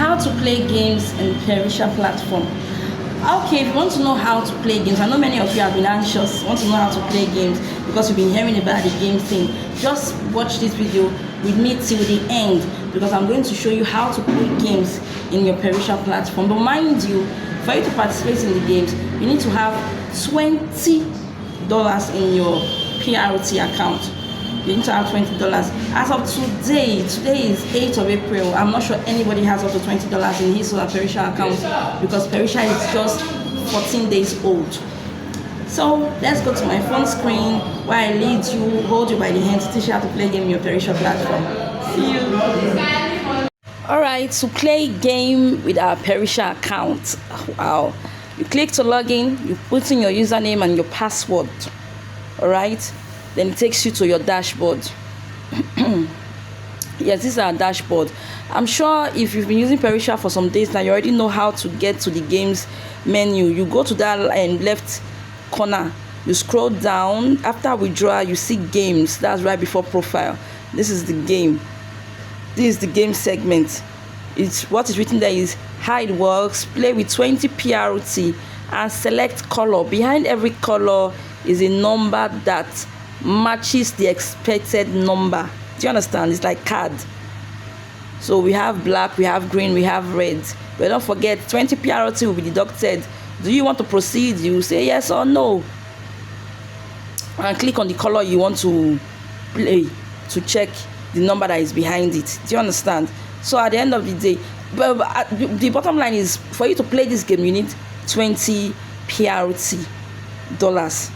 how to play games in PERITIA platform. Okay, if you want to know how to play games, I know many of you have been anxious, want to know how to play games because you've been hearing about the game thing. Just watch this video with me till the end because I'm going to show you how to play games in your PERITIA platform. But mind you, for you to participate in the games, you need to have $20 in your PERITIA account. You need to have $20. As of today is 8th of April. I'm not sure anybody has up to $20 in his or her PERITIA account because PERITIA is just 14 days old. So let's go to my phone screen while I lead you, hold you by the hand to teach you how to play game in your PERITIA platform. See you. Alright, to play game with our PERITIA account. Wow. You click to log in, you put in your username and your password. Alright. Then it takes you to your dashboard. Yes, this is our dashboard. I'm sure if you've been using PERITIA for some days now, you already know how to get to the games menu. You go to that left corner, you scroll down. After withdrawal, you see games. That's right before profile. This is the game. This is the game segment. It's what is written there is how it works. Play with 20 PRT and select color. Behind every color is a number that matches the expected number. Do you understand? It's like card. So we have black, we have green, we have red. But don't forget, 20 PRT will be deducted. Do you want to proceed? You say yes or no. And click on the color you want to play to check the number that is behind it. Do you understand? So at the end of the day, the bottom line is for you to play this game, you need 20 PRT dollars.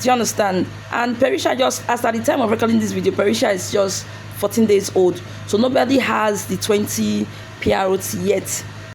Do you understand? And PERITIA just, as at the time of recording this video, PERITIA is just 14 days old. So nobody has the 20 PRT yet.